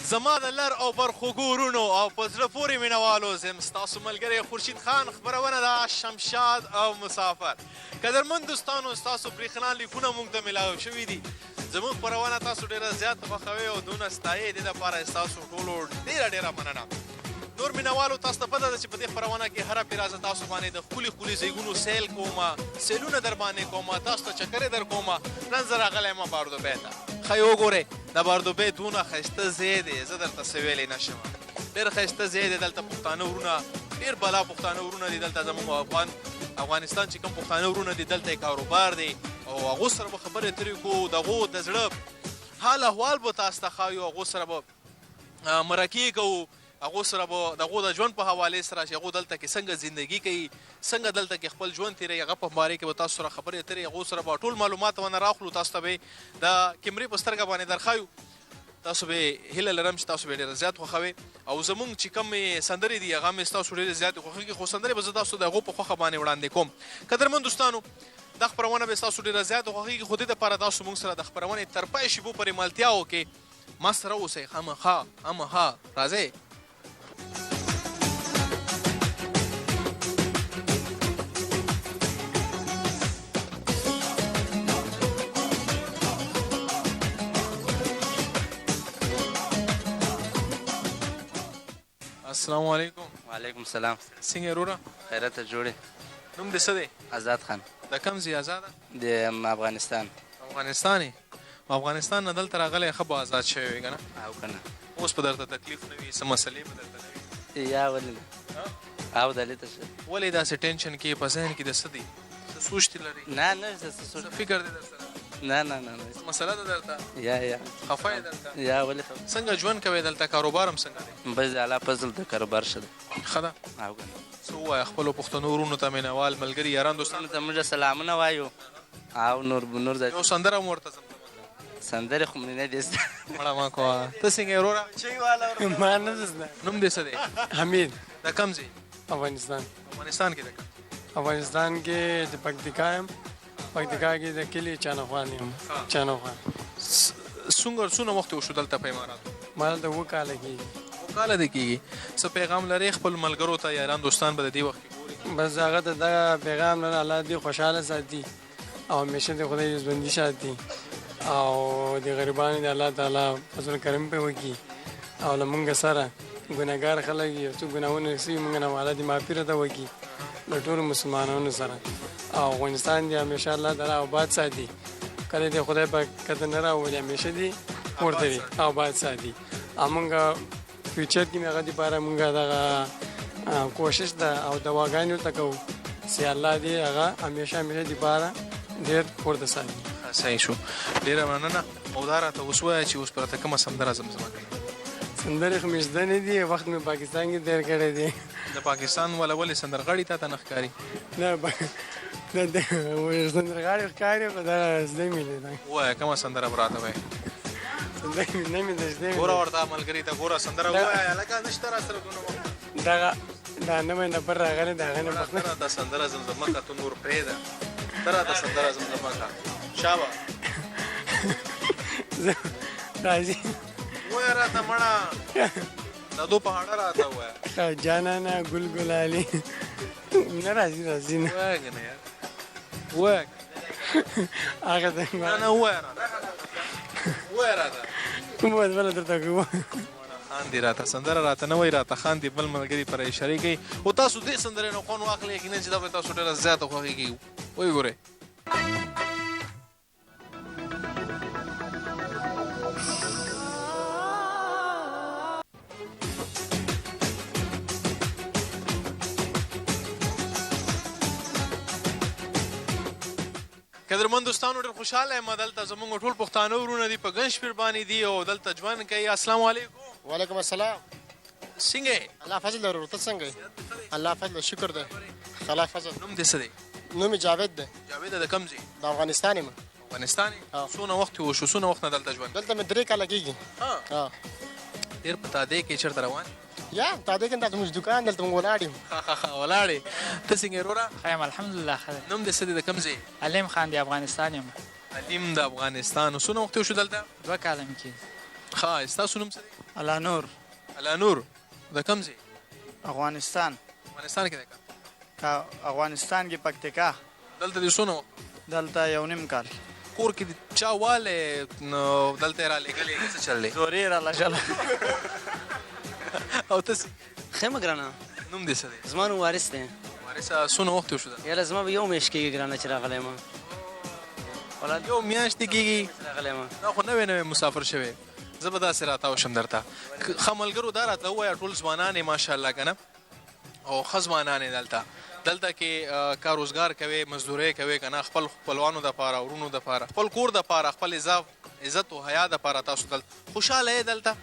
زما د لر او بر خوږو ورونو او په زړه پورې مینوالو زه یم ستاسو ملګری خورشید خان. خپرونه ده شمشاد او مسافر. قدرمن دوستانو ستاسو برېښنا لیکونه موږ ته میلاو شوي دي. زموږ خپرونه تاسو ډېره زیات خوښوئ او دونه ستایئ. دې دپاره ستاسو ټولو ډېره مننه. نور مینوالو تاسو ته پته ده چې په دې خپرونه کې هره پیرازه تاسو باندې د ښکلي ښکلي ځایونو سیل کومه، سیلونه در باندې کومه، تاسو ته چکرې در کومه. نن زه راغلی یم باردوبۍ ته. ښایي وګورئ د باردوبۍ دونه ښایسته ځای دی زه درته څه ویلی نه شم. ډېر ښایسته ځای دی. دلته پښتانه وروڼه ډېر بلا پښتانه وروڼه دي. دلته زموږ افغانستان چې کوم پښتانه وروڼه دي دلته یې کاروبار دی او هغو سره به خبرې اترې کوو. د هغو د زړه حال احوال به تاسو ته ښایو. هغو سره به مرکې کوو. هغو سره به د هغو د ژوند په حوالې سره چې هغو دلته کې څنګه زندګي کوي، څنګه دلته کې خپل ژوند تېروي، هغه په باره کې به تاسو سره خبرې اترې. هغو سره به ټول معلومات ونه راخلو. تاسو ته به د کیمرې په سترګه باندې درښایو. تاسو به هیله لرم چې تاسو به ډېره زیات خوښوئ او زموږ چې کومې سندرې دي هغه مې ستاسو ډېرې زیاتې خوښېږي. خو سندرې به زه تاسو د هغو په خوښه باندې وړاندې کوم. قدرمن دوستانو دا خپرونه به ستاسو ډېره زیاته خوښېږي. خو دې دپاره تاسو موږ سره د خپرونې تر پای شیبو پورې ملتیا وکړئ. ما سره اوسئ. خامخا راځئ. السلام علیکم. وعلیکم السلام. څنګه یې وروره؟ خیرته جوړې. نوم دې څه دی؟ آزاد خان. د کوم ځای آزاده؟ د افغانستان. افغانستان یې؟ افغانستان نه دلته راغلی ښه به آزاد شوی وي که نه؟ او که نه. اوس به درته تکلیف نه وي، څه مسلې به درته نه وي. یا ولې نه؟ او دلته شه. ولې داسې ټینشن کې په ذهن کې د څه دی؟ څه سوچ دې لري؟ نه څه سوچ. څه فکر دی در سره؟ نه څه مسله ده درته؟ یا خفه یې درته؟ یا ولې خفه؟ څنګه ژوند کوې دلته؟ کاروبار هم څنګه دی؟ بس د الله فضل د کاروبار ښه دی. ښه ده. او که نه. څه ووایه خپلو پښتنو وروڼو ته، مینوال ملګري یاران دوستانو ته موږ سلامونه وایو او نور ځای یو سندره هم ورته سندرې خو مې نه دي زده. مړه مه کوه. ته څنګه یې وروره؟ ما نه زده. نوم دې څه دی؟ حمید. د کوم ځای؟ افغانستان. افغانستان کې د کوم؟ افغانستان کې د پکتیکا یم. پکتیکا کې د کلي چانخوان یم. چانخوان. څونه وخت وشو دلته په اماراتو؟ ما دلته 7 کاله کېږي. 7 کاله دې کېږي. څه پیغام لرې خپل ملګرو ته؟ یاران دوستان به د دې وخت کې ګوري. بس هغه ته دغه پیغام لرم الله دې خوشحاله ساتي او همیشه د خدای ژوندي ساتي او د غریبانو د الله تعالی فضل کرم پې وکړي او له موږ سره ګناهګار خلک یو څه ګناهونه سوي موږ نه الله دې معافي راته وکړي له ټولو مسلمانانو سره او افغانستان دې همیشه الله تعالی آباد ساتي. کله دې خدای پاک کده نه راولي همیشه دې پورته وي آباد ساتي. او موږ فیوچر کې هغه دپاره موږ دغه کوشش ده او دواګانې ورته کوو چې الله دې هغه همیشه دپاره ډېر پورته ساتي. صحیح شو. ډېره مننه. او دا راته اوس ووایه چې اوس پرته کومه سندره زمزمه کوي؟ سندرې خو مې زده نه دي. وخت مې پاکستان کې تېر کړی دی. د پاکستان والا ولې سندرغاړي تا ته نه ښکاري؟ نه سندرغاړي ښکاري خو دغه زده مې دی. ووایه کومه سندره به راته وایې؟ سندرې مې نه مې ده زده. ګوره ورته ملګري ته ګوره سندره ووایه هلکه نشته را سره دونه وخت. دغه دا نوی نفر راغلی د هغې نه ته راته سندره زمزمه که ته نور پرېږده. ته راته سندره زمزمه که. شابه راځي ووایه راته مړه ددو په هاړه راته ووایه. جانانه ګل ګلالي نه راځي نه ووایه که نه یار ووایه هغه ته نه ووایه راته ووایه راته کوم وخت بله درته کوم خاندي راته سندره راته نه وایي راته خاندي بل ملګري پره اشارې کوي. خو تاسو دې سندرې نه خوند واخلئ یقینا چې دا به تاسو ډېره زیاته خوښېږي. ویې ګورئ قدرمن دوستانو ډېر خوشحاله یم. دلته زموږ ټول پښتانه وروڼه دي په ګن شمېر باندې دي او دلته ژوند کوي. السلام علیکم. وعلیکم السلام. څنګه یې؟ الله فضل لرو. ته څنګه یې؟ الله فضل شکر دی. الله فضل. نوم دې څه دی؟ نوم یې جاوید دی. جاوید د کوم ځای؟ د افغانستان یم. افغانستان یې؟ څونه وخت وشو؟ څونه وخت نه دلته ژوند؟ دلته مې 3 کاله کېږي. ډېر په تادۍ کې چېرته روان یا تادۍ کې دلته زموږ دوکان دلته موږ ولاړ یو. ولاړ یې. ته څنګه یې وروره؟ ښه یم الحمدلله ښه دی. نوم دې څه دی د کوم ځای؟ علیم خان د افغانستان یم. علیم د افغانستان. څونه وخت وشو دلته؟ 2 کاله مې کېږي. ښه ستاسو نوم څه دی؟ الله نور الله نور د کوم ځای؟ افغانستان افغانستان کې دی که؟ افغانستان کې پکتیکا. دلته دې څونه وخت؟ دلته 1.5 کال. کور کې د چا والی نو دلته یې رالېږلې څه چل دی؟ زورې رالېږله. او تاسې خیمه ګرانه نوم دې څه دی؟ زما نوم وارث دی. وارثه څونه وخت وشو دلته؟ یاله زما به یو میاشت کېږي ګرانه چې راغلی یم. یو میاشتې کېږي؟ راغلی یم. دا خو نوی نوی مسافر شوی. زه به داسې راتاو شم درته. ښه ملګرو دا راته ووایه ټول ځوانان یې ماشاءالله که نه او ښه ځوانان یې دلته کې کار روزګار کوي، مزدورۍ کوي که نه، خپل خپلوانو دپاره، ورونو دپاره، خپل کور دپاره، خپل عزت او حیا دپاره تاسو دلته خوشحاله یې دلته؟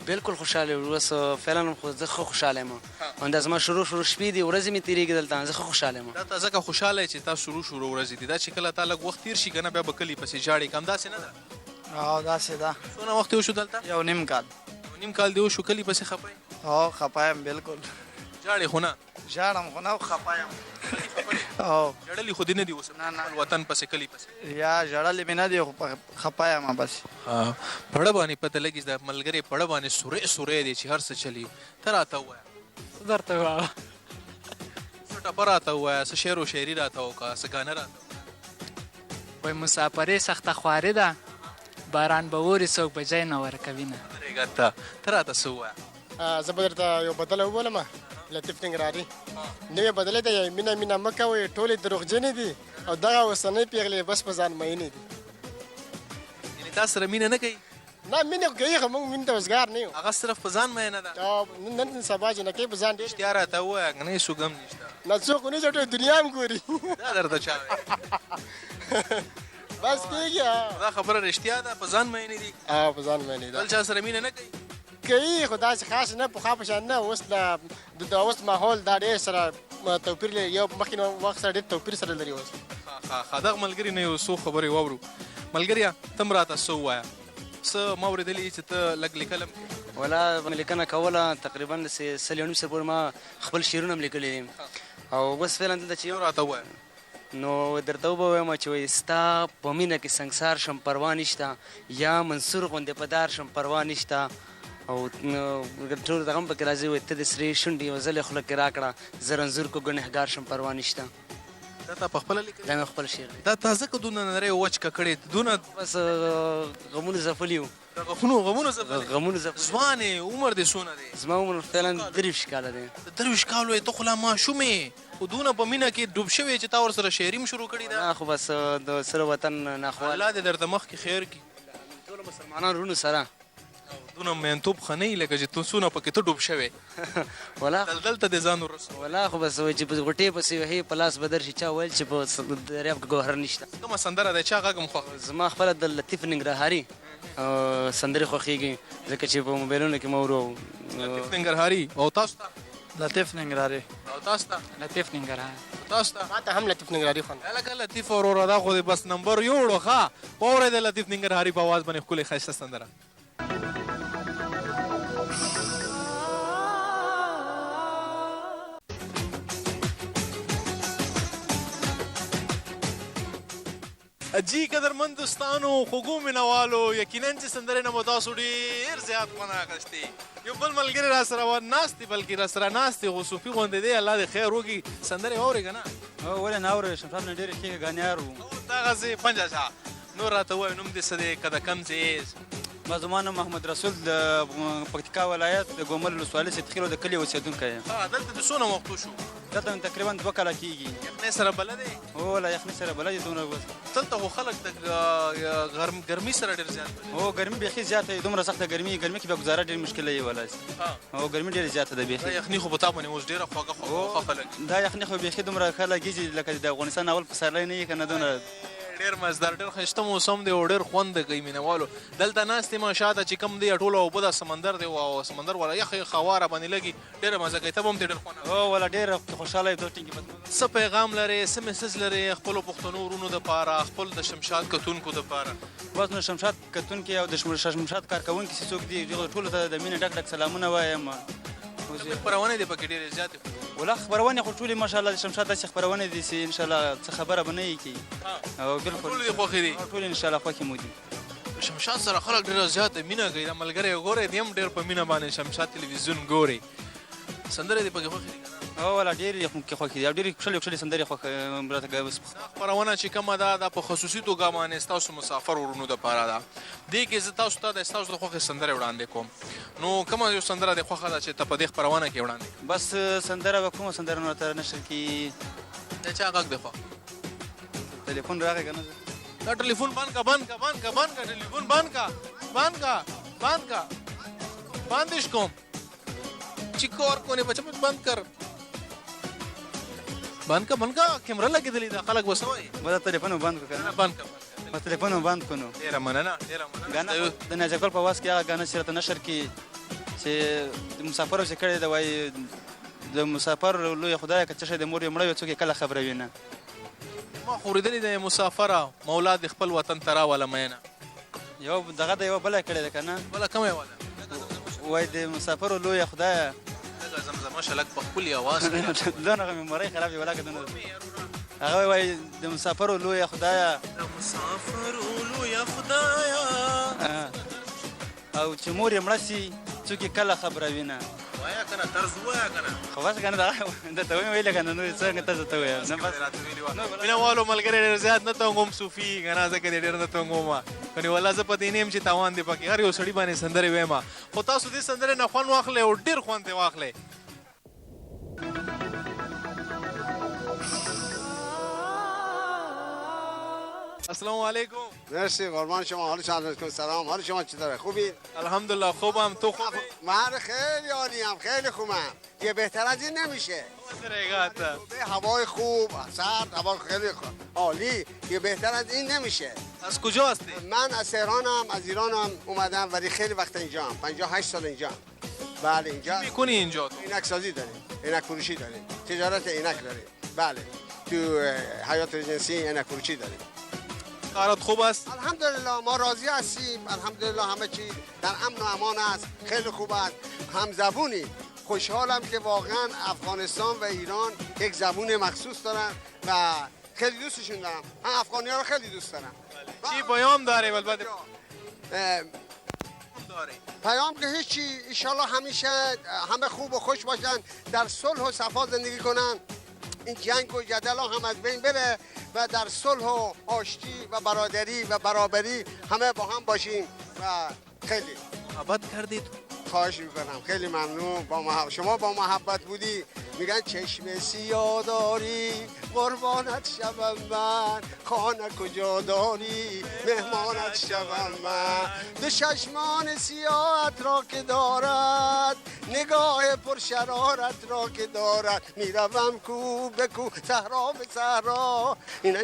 بالکل خوشحاله یم. اوس فعلا خو زه ښه خوشحاله یم. همدا زما شروع شپې دي، ورځې مې تېرېږي دلته. زه ښه خوشحاله یم. دا ته ځکه خوشحاله یې چې تا شروع ورځې دي. دا چې کله تا لږ وخت تېر شي که نه بیا به کلي پسې ژاړې که همداسې نه ده؟ داسې ده. څونه وخت یې وشو دلته؟ 1.5 کال. 1.5 کال دې وشو. کلي پسې خفه یې؟ خفه یم بالکل. ژاړې خو نه؟ ژاړم خو نه، خفه یم. ژړلې خو دې نه دي اوس خپل وطن پسې کلي پسې؟ یا ژړلې مې نه دي خو خفه یم بس. پړه باندې پته لګي د ملګري پړه باندې سورې سورې دی چې هر څه چلي. ته راته ووایه څه درته ووایم؟ څه ټپه راته ووایه، څه شعر و شاعري راته وکړه، څه ګانه راته ووایه. وایي مسافرۍ سخته خواري ده، باران به اوري څوک به ځای نه ورکوینه. درېږه ته راته څه ووایه. زه به درته یو بدله وبولم لطیف ننګرهاري. نوې بدلې ده مینه مینه مه کوئ، ټولې دروغجنې دي او دغه اوسنۍ پېغلې بس په ځان مینې دي. یعنې تا سره مینه نه کوي؟ نه مینه خو کوي خو موږ مینې ته اوزګار نه یو. هغه صرف په ځان مینه ده؟ نن سبا جنکۍ په ځان ډېر. رښتیا راته ووایه که نه هېڅ غم نشته؟ نه څوک ونه ټول دنیا هم ګوري. دا درته چا وایي؟ بس کېږي. دا خبره رښتیا ده؟ په ځان مینې دي؟ په ځان مینې ده. بل چا سره مینه نه کوي؟ کوي خو داسې خاص نه، پخوا په شان نه. اوس د اوس ماحول دا ډېر سره توپیر لري. یو مخکې وخت سره ډېر توپیر سره لري اوس. ښه دغه ملګري نه یو څو خبرې واورو. ملګریه ته هم راته څه ووایه، څه ما اورېدلي چې ته لږ لیکل هم کوې؟ ولا مې لیکنه کوله تقریبا 1.5 سال پورې ما خپل شعرونه هم لیکلي دي. او بس فعلا دلته چې یو راته ووایه نو درته وبوایم چې وایي ستا په مینه کې سنګسار شم پروا نشته، یا منصور غوندې په دار شم پروا نشته. او ټول دغه هم پکې راځي وایي ته د سرې شونډې یو ځل یې خوله کې راکړه، زه رنځور کو ګنهګار شم پروا نشته. دا تا په خپله لیکلي؟ دا مې خپل شعر دی. دا تا ځکه دونه نری وچ ککړې دونه بس غمونه ځپلي وو. غمونه ځپلي؟ غمونه ځپلي. ځوان یې، عمر دې څونه دی؟ زما عمر فعلا 23 کاله دی. 23 کال وایي ته خو لا ماشوم یې، خو دونه په مینه کې ډوب شوی چې تا ورسره شاعري هم شروع کړې ده؟ نه خو بس د سره وطن ناخوال. الله دې درته مخکې خیر کړي. ټولو مسلمانانو وروڼو سره دونه مینتوب ښه نه وي لکه چې ته څونه پکې ته ډوب شوی. ولا دلته دې ځان ورسوه. ولا خو بس وایي چې په غوټې پسې وهې په لاس به درشي. چا ویل چې په دریاب کې ګوهر نشته. کومه سندره ده چا غږ هم خوښ؟ زما خپله د لطیف ننګرهاري سندرې خوښېږي ځکه چې په موبایلونو کې مو اورو. لطیف ننګرهاري. او تاسو ته؟ لطیف ننګرهاري. او تاسو ته؟ لطیف ننګرهاري. تاسو ته؟ ما ته هم لطیف ننګرهاري خوند. لکه لطیف وروره دا خو دې بس نمبر یوړو. ښه واورئ د لطیف ننګرهاري په اواز باندې ښکلې ښایسته سندره. جی قدرمن دوستانو، خوږو مینوالو، یقینا چې سندرې نه مو تاسو ډېر زیات خوند اخیستی. یو بل ملګري را سره ناست دي، بلکې را سره ناست دي خو صوفي غوندې دی. الله دې خیر وکړي. سندرې اورې که نه؟ ولې نه اورې؟ شمشاد نه ډېرې ښې ګانیار وو. دغسې پنجه شه. نور راته ووایه نوم دې څه دی، که د کوم ځای؟ زما نوم محمد رسول د پکتیکا ولایت د ګومل ولسوالۍ سیدخیلو د کلي اوسېدونکی یم. دلته د څونه وخت وشو؟ دلته مې تقریبا 2 کاله کېږي. یخنۍ سره بلد یې؟ هو له یخنۍ سره بلد یې دومره. دلته خو خلک د ګرمۍ سره ډېر زیات بلد. هو ګرمي بیخي زیاته وي، دومره سخته ګرمي کې بیا ګزاره ډېر مشکله یې ولای. هو ګرمي ډېره زیاته ده بیخي. دا یخنۍ خو په تا باندې اوس ډېره خوږه لګي. دا یخنۍ خو بیخي دومره ښه لګېږي لکه د افغانستان اول پسرلی نه وي که نه. دونه ډېر مزدار، ډېر ښایسته موسم دی او ډېر خوند کوي مینهوالو. دلته ناست یم شاته چې کوم دی ټوله اوبه د سمندر دی او سمندر والا یخ هواره باندې لګي، ډېره مزه کوي. ته به هم ډېر خوند. هو ولا ډېره خوشحاله یې. څه پیغام لرې، څه میسج لرې خپلو پښتنو وروڼو دپاره، خپل د شمشاد کتونکو دپاره؟ بس نو شمشاد کتونکي او د شمشاد کارکوونکي چې څوک دي ټولو ته د مینې ډک ډک سلامونه وایم. خپرونې دې پکې ډېرې زیاتې ولا خبرونه خو ټولې ماشاءالله د شمشاد داسې خبرونه دي چې انشاءالله څه خبره به نه یې کوي. او بالکل ټول دې خوښې دي؟ ټول انشاءالله خوښې مو دي. شمشاد سره خلک ډېره زیاته مینه کوي دا ملګری ګورئ دی هم ډېر په مینه باندې شمشاد تلویزیون ګوري سندرې دې پکې خوښې دي که نه او والا ډېرې خوښې دي او ډېرې ښکلې سندرې راته خپرونه چې کومه ده دا په خصوصي توګه باندې ستاسو مسافر ورونو دپاره ده دې کې زه تاسو ته د ستاسو د خوښې سندرې وړاندې کوم نو کومه یو سندره دې خوښه ده چې ته په دې خپرونه کې وړاندې کړې بس سندره به کومه سندره نو ته نشر کي د چا غږ دی خوښ ټلیفون راغی که نه دا ټلیفون بند کا ټلیفون بند کا بندش کوم چیکو اور کونے بچه بند کر بند کا کیمرا لګېدلې ده خلک به څه وایي بس ټلیفون بند کړه کنه بند کا بس ټلیفون بند کړو ډېره مننه غانا د ناجګل په واس کې هغه غانا چې راته نشر کي چې د مسافر چې کړی دا وایي د مسافر لوی خدای که څه شی د مور یې مړه وي څوک یې کله خبروي نه ما خو اورېدلې ده مسافره مولا د خپل وطن ته راوله مینه یو دغه د یوه بله کړې ده که نه بله کومه یې وله وایي د مسافرو لویه خدایه لږه زمزمه شلک په خپل اواز دونه هغه مېمورۍ خراب وي ولاکه دونه هغه وایي د مسافرو لویه خدایه د مسافرو لویه خدایه او چې مور یې مړه سي څوک یې کله خبروي نه وایه که نه طرز ووایه که نه خو بس که نه درته ومې ویلې که نه نو څرنګه طرز ته ووایه نه بس مینهوالو ملګري ډېر زیات نه تنګوم صوفي که نه ځکه دې ډېر نه تنګوم کنې والله زه په دې نه یم چې تاوان دی پکې هر یو سړي باندې سندرې ویمه خو تاسو دې سندرې نه خوند واخلئ او ډېر خوند ترې واخلئ السلام علیکم مرسی قربان شما حال شما سلام حال شما چطوره خوبی الحمدلله خوبم تو خوبی من خیلی عالیم خیلی خوبم یه بهتر از این نمیشه هوای خوب سرد هوا خیلی عالی یه بهتر از این نمیشه از کجا هستی من از تهرانم از ایرانم اومدم ولی خیلی وقت اینجام 58 سال اینجام بله اینجا میکنی اینجا تو عینک سازی داریم عینک فروشی داریم تجارت عینک داریم بله تو حیات رجنسی عینک فروشی داریم کارات خوب است الحمدلله ما راضی هستیم الحمدلله همه چی در امن و امان است خیلی خوب است هم زبونی خوشحالم که واقعا افغانستان و ایران یک زبون مخصوص دارن و خیلی دوستشون دارم من افغانی ها رو خیلی دوست دارم چی پیام داره البته پیام که هیچی انشالله همیشه همه خوب و خوش باشن در صلح و صفا زندگی کنن این جنگ و جدل ها هم از بین بره و در صلح و آشتی و برادری و برابری همه با هم باشیم و خیلی محبت کردید خواهش میکنم خیلی ممنون شما با محبت بودی میگن چشم سیاه داری قربانت شوم من خانه کجا داری مهمانت شوم من دو چشمان سیاهت را که دارد نگاه پرشرارت را که دارد میروم کو به کو صحرا به صحرا این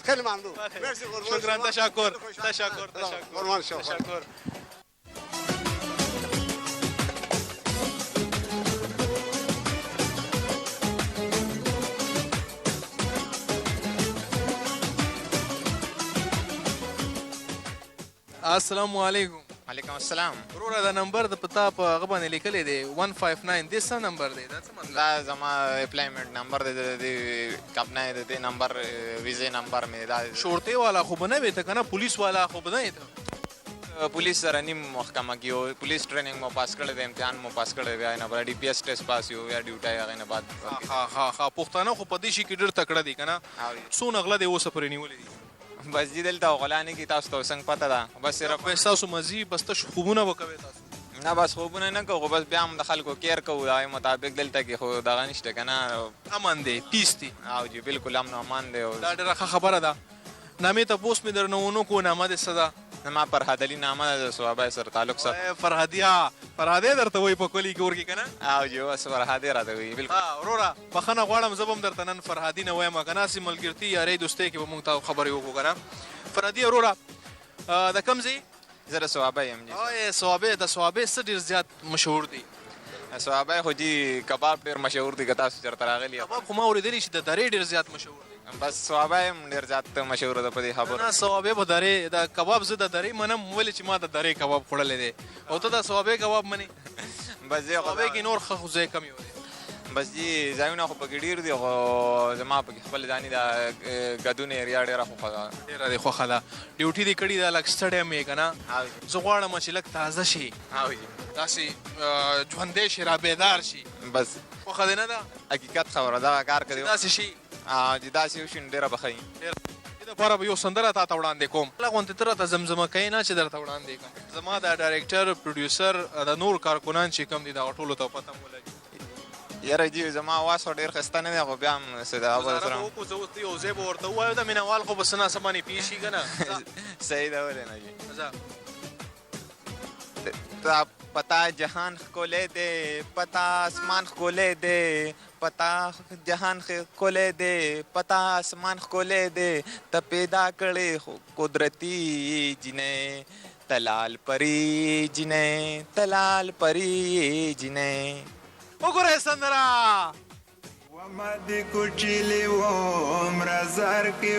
خیلی ممنون مرسی قربان شکرا تشکر قربان شما تشکر السلام علیکم وعلیکم السلام وروره دا نمبر د پتا په هغه باندې لیکلی دی 159 دې څه نمبر دی دا څه مطلب دا زما اپلایمنټ نمبر دی د کمپنۍ د دې نمبر ویزې نمبر مې دا شورتۍ والا خو به نه وې ته که نه پولیس والا خو به نه یې پولیس سره نیم محکمه کې یو پولیس ټریننګ مو پاس کړی دی امتحان مو پاس کړی دی نه بعد ډي پی ایس ټیسټ پاس یو یا ډیوټي هغې نه بعد ها پښتانه خو په دې شي کې ډېر تکړه دي که نه څونه غله دی اوسه پرې نیولي دي بس دې دلته غلانې کې تاسو ته څنګه پته ده بس صرف ستاسو مزي بس تاسو خوبونه به کوئ تاسو نه بس خوبونه نه کوو بس بیا هم د خلکو کیر کوو د هغې مطابق دلته کې خو دغه نشته که نه امن دی پیس دی او جی بالکل امن امان دی دا ډېره ښه خبره ده نامې تپوس مې درنه ونه کړو نامه دې څه ده ما فرهاد علي نامه ده د صحابه سره تعلق سره فرهادی درته وایي په کلي کې ورکې که نه او جی بس فرهادی راته وایي بالکل وروره بخښنه غواړم زه به هم درته نن فرهادي نه وایم که نه هسې ملګرتي یارۍ دوستۍ کې به مونږ ته خبرې وکړو که نه فرهادي وروره د کوم ځای زه د صحابه یم صحابه د صحابه څه ډېر زیات مشهور دي صحابه خو جي کباب ډېر مشهور دي که تاسو چېرته راغلي کباب خو ما اورېدلی چې د درې ډېر زیات مشهور دي بس صحابه هم ډېر زیات مشهوره ده په دې خبرو نه صحابه به درې د کباب زه د درې منم ولې چې ما د درې کباب خوړلی دی او ته د صحابه کباب منې بس صحابه کې نور ښه ځای کم یو دی بس دي ځایونه خو پکې ډېر دي خو زما پکې خپل ځاني دا ګدون ایریا ډېره خوښه ده. ډېره دې خوښه ده. ډیوټي دې کړې ده لږ ستړی مې که نه؟ زه غواړم چې لږ تازه شي، داسې ژوندی شي، را بیدار شي. بس خوښه دې نه ده؟ حقیقت خبره دغه کار کوي داسې شي چې داسې وشي نو ډېره به ښه وي. دې دپاره به یو سندره تا ته وړاندې کوم. هغه غوندې ته راته زمزمه کوې نه چې درته وړاندې کړم. زما د ډایرکټر پروډیوسر د نور کارکنان چې کوم دي دغه ټولو ته پته مو لګي. یاره جي زما اواز خو ډېر ښایسته نه دی خو بیا هم څه ده ګزاره به وکړو. زه اوس یو ځای به ورته ووایو د مینهوال خو به څه ناڅه باندې پېښ شي که نه. صحیح ده ولې نه جي. ځه پتا جهان ښکلی دی، پتا اسمان ښکلی دی، پتا جهان ښکلی دی، پتا اسمان ښکلی دی، ته پیدا کړې خو قدرتي جینۍ، تلال پری جینۍ، تلال پری جینۍ. وګورئ سندره. وما دې کوچیلې وم رازار کې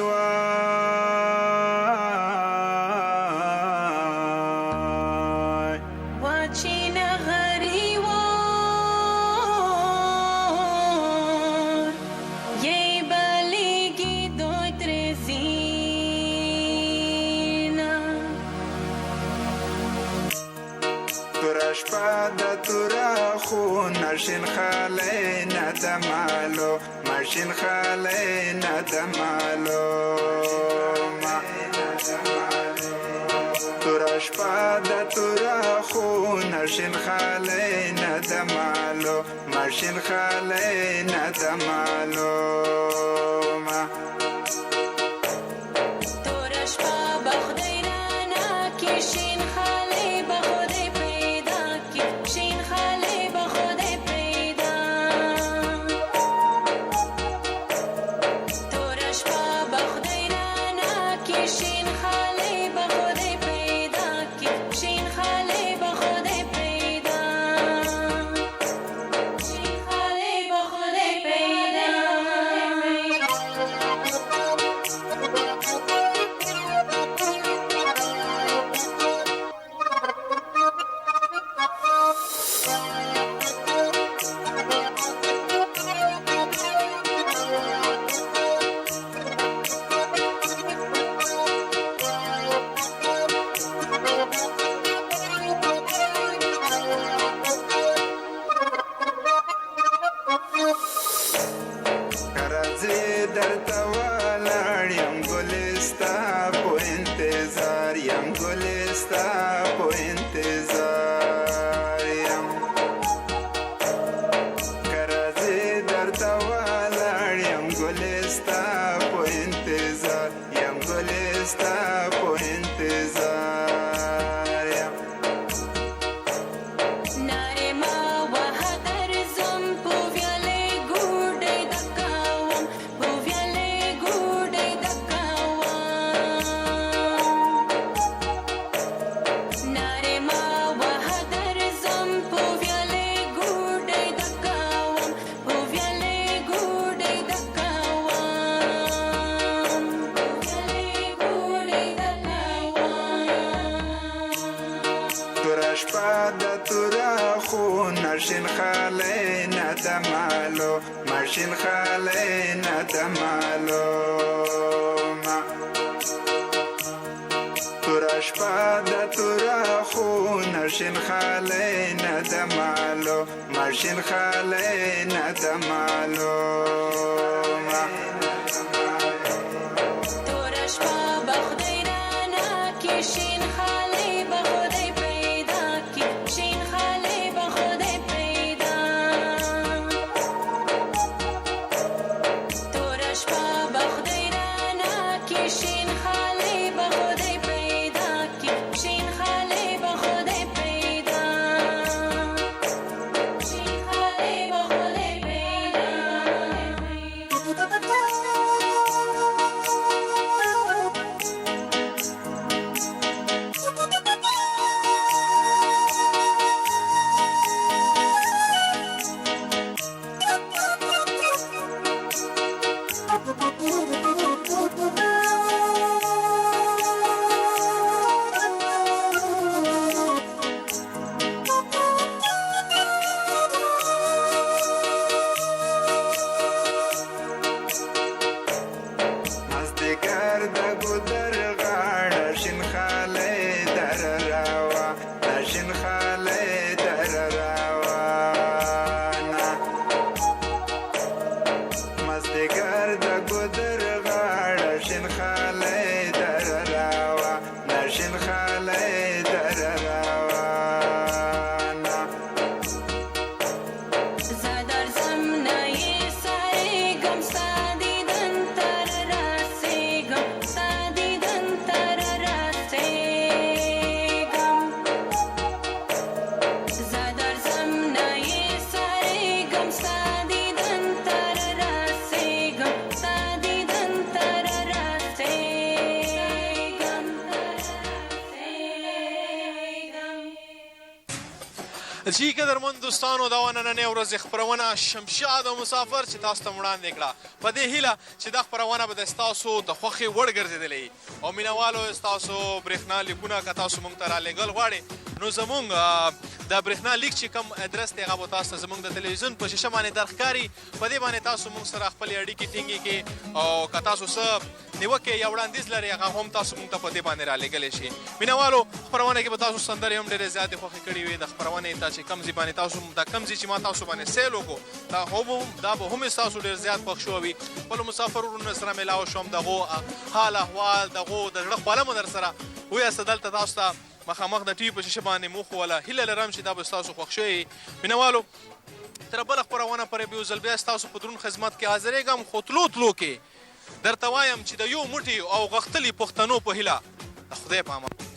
ماشین خاله ندمالو، ماشین خاله ندمالو، تورا شپا د تورا خو نشین خاله ندمالو، ماشین خاله ندمالو. تورا شپا بخدای رانا کی شین خاله بخدای پیدا کی شین خاله بخدای پیدا. تورا شپا بخدای رانا کی شین خاله بخدای پیدا کی شین خاله بخدای پیدا. شین خاله بخدای پیدا. ماشین خاله ندمالو، ماشین خاله ندمالو. تورا شپا د تورا خو نشین خاله ندمالو، ماشین خاله ندمالو. تورا شپا بخدای رانا کی شین خاله بخدای پیدا کی شین خاله بخدای پیدا. تورا شپا بخدای رانا کی شین خاله بخدای پیدا کی شین خاله بخدای پیدا. شین خاله بخدای پیدا. جی قدرمن دوستانو دا نننۍ ورځې خپرونه شمشاد او مسافر چې تاسو ته وړاندې کړه په دې هیله چې دا خپرونه به د ستاسو د خوښې وړ ګرځېدلې او مینهوالو ستاسو برېښنا لیکونه که تاسو موږ ته رالېږل غواړئ نو زموږ د برېښنا لیک چې کوم ادرس دی هغه به تاسو ته زموږ د تلویزیون په شیشه باندې درښکاري په دې باندې تاسو موږ سره خپلې اړیکې ټینګې کړئ او که تاسو څه نیوکې یا وړاندیز لرئ هغه هم تاسو موږ ته په دې باندې رالېږلی شي مینهوالو خپرونه کې به تاسو سندرې هم ډېرې زیاتې خوښې کړې وي د خپرونې ته چې کوم ځای باندې تاسو دا کوم ځای چې ما تاسو باندې سیل وکړو دا به هم ستاسو ډېر زیات خوښ شوی وي خپلو مسافر وروڼو سره میلاو شوم د هغو حال احوال د هغو د زړه خواله مو در سره ویاسته دلته تاسو ته مخامخ د ټي وي په شیشه باندې مو ښووله هیله لرم چې دا به ستاسو خوښ شوی مینهوالو تر بله خپرونه پورې به یو ځل بیا ستاسو په دروند خدمت کې حاضرېږم خو تلو کې درته وایم چې د یو موټي او غښتلي پښتنو په هیله د خدای په امان